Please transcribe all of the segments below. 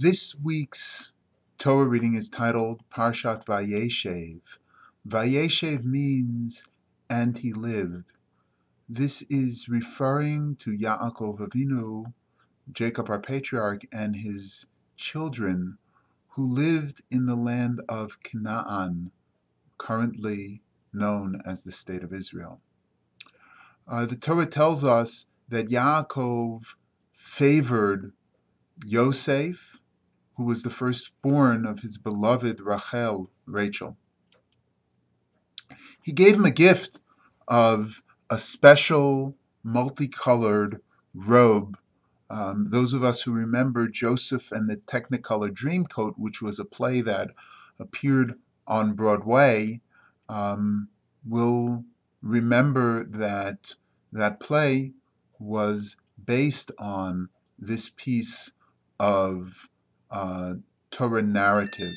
This week's Torah reading is titled Parshat Vayeishev. Vayeishev means, and he lived. This is referring to Yaakov Avinu, Jacob our patriarch, and his children who lived in the land of Canaan, currently known as the state of Israel. The Torah tells us that Yaakov favored Yosef, who was the firstborn of his beloved Rachel. He gave him a gift of a special multicolored robe. Those of us who remember Joseph and the Technicolor Dreamcoat, which was a play that appeared on Broadway, will remember that that play was based on this piece of Torah narrative.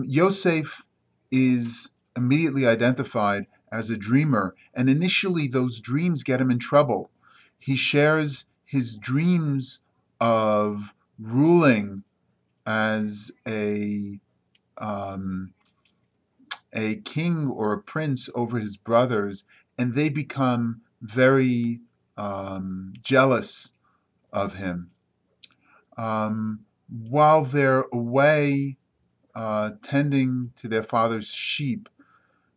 Yosef is immediately identified as a dreamer, and initially those dreams get him in trouble. He shares his dreams of ruling as a king or a prince over his brothers, and they become very jealous of him. While they're away tending to their father's sheep,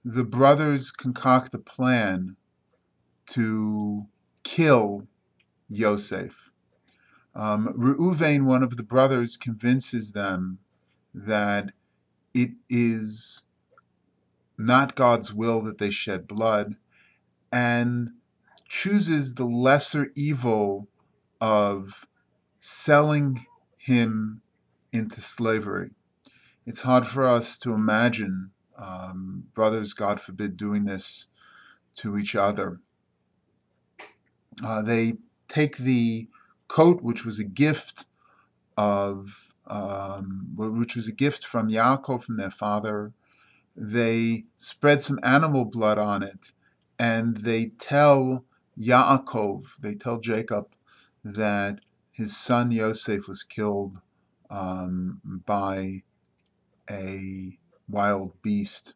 the brothers concoct a plan to kill Yosef. Reuven, one of the brothers, convinces them that it is not God's will that they shed blood, and chooses the lesser evil of selling him into slavery. It's hard for us to imagine brothers, God forbid, doing this to each other. They take the coat, which was a gift from Yaakov, from their father. They spread some animal blood on it, and they tell Jacob, that his son Yosef was killed by a wild beast.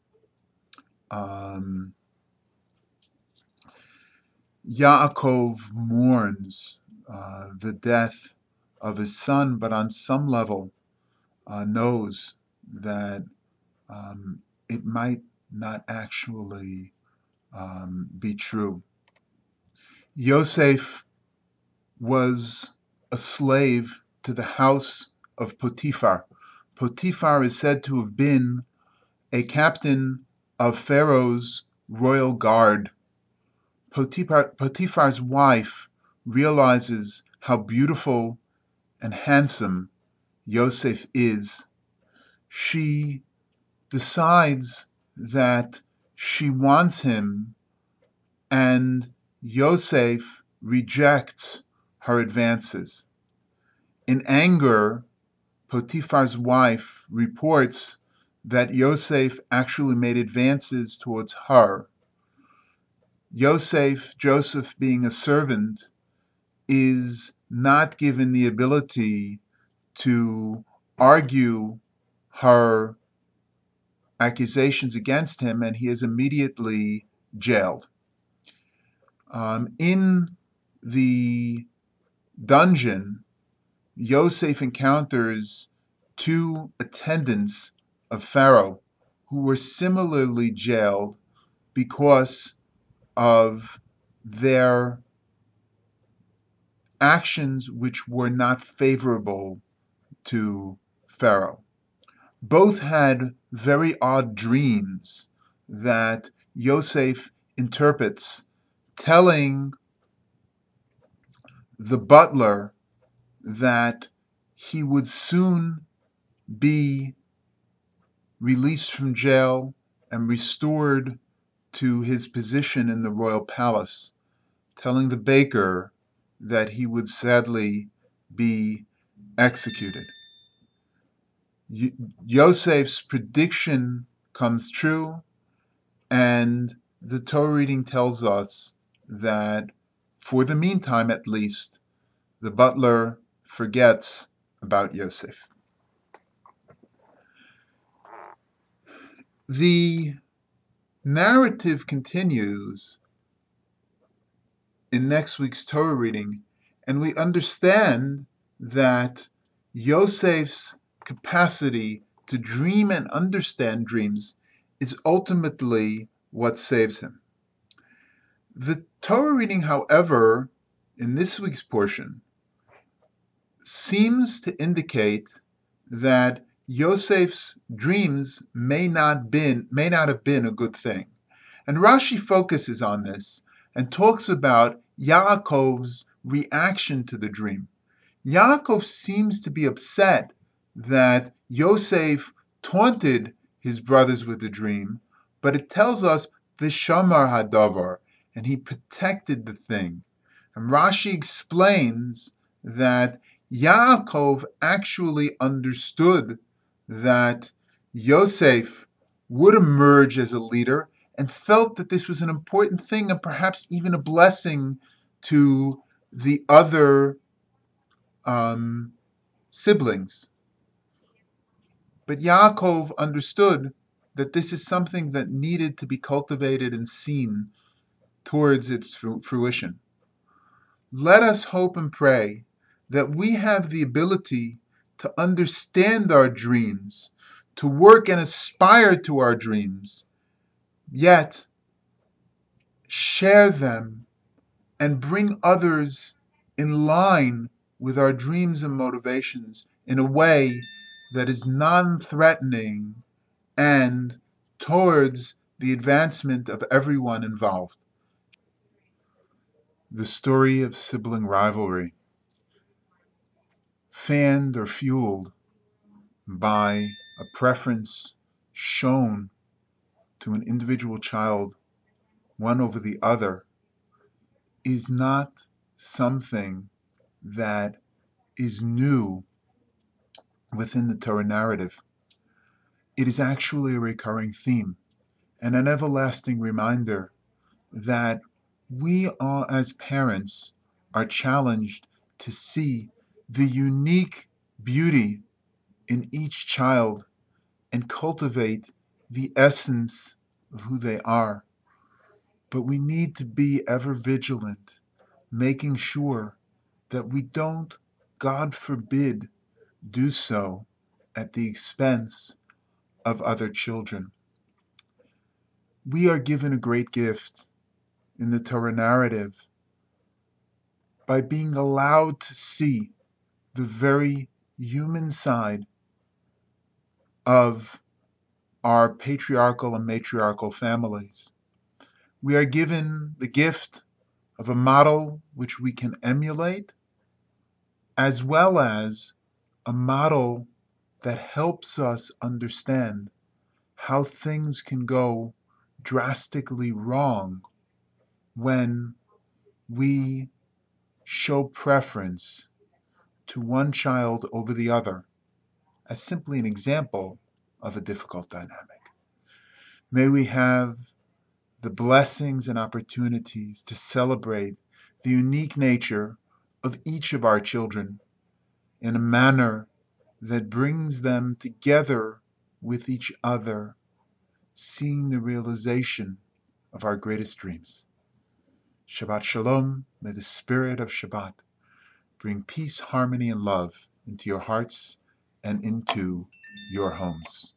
Yaakov mourns the death of his son, but on some level knows that it might not actually be true. Yosef was a slave to the house of Potiphar. Potiphar is said to have been a captain of Pharaoh's royal guard. Potiphar's wife realizes how beautiful and handsome Yosef is. She decides that she wants him, and Yosef rejects her advances. In anger, Potiphar's wife reports that Yosef actually made advances towards her. Joseph being a servant, is not given the ability to argue her accusations against him, and he is immediately jailed. In the dungeon, Yosef encounters two attendants of Pharaoh who were similarly jailed because of their actions which were not favorable to Pharaoh. Both had very odd dreams that Yosef interprets, telling the butler that he would soon be released from jail and restored to his position in the royal palace, telling the baker that he would sadly be executed. Yosef's prediction comes true, and the Torah reading tells us that, for the meantime at least, the butler forgets about Yosef. The narrative continues in next week's Torah reading, and we understand that Yosef's capacity to dream and understand dreams is ultimately what saves him. The Torah reading, however, in this week's portion, seems to indicate that Yosef's dreams may not have been a good thing. And Rashi focuses on this and talks about Yaakov's reaction to the dream. Yaakov seems to be upset that Yosef taunted his brothers with the dream, but it tells us Vishamar Hadavar, and he protected the thing. And Rashi explains that Yaakov actually understood that Yosef would emerge as a leader and felt that this was an important thing and perhaps even a blessing to the other siblings. But Yaakov understood that this is something that needed to be cultivated and seen towards its fruition. Let us hope and pray that we have the ability to understand our dreams, to work and aspire to our dreams, yet share them and bring others in line with our dreams and motivations in a way that is non-threatening and towards the advancement of everyone involved. The story of sibling rivalry, fanned or fueled by a preference shown to an individual child, one over the other, is not something that is new within the Torah narrative. It is actually a recurring theme and an everlasting reminder that we all as parents are challenged to see the unique beauty in each child and cultivate the essence of who they are. But we need to be ever vigilant, making sure that we don't, God forbid, do so at the expense of other children. We are given a great gift in the Torah narrative by being allowed to see the very human side of our patriarchal and matriarchal families. We are given the gift of a model which we can emulate, as well as a model that helps us understand how things can go drastically wrong when we show preference to one child over the other as simply an example of a difficult dynamic. May we have the blessings and opportunities to celebrate the unique nature of each of our children in a manner that brings them together with each other, seeing the realization of our greatest dreams. Shabbat Shalom. May the spirit of Shabbat bring peace, harmony, and love into your hearts and into your homes.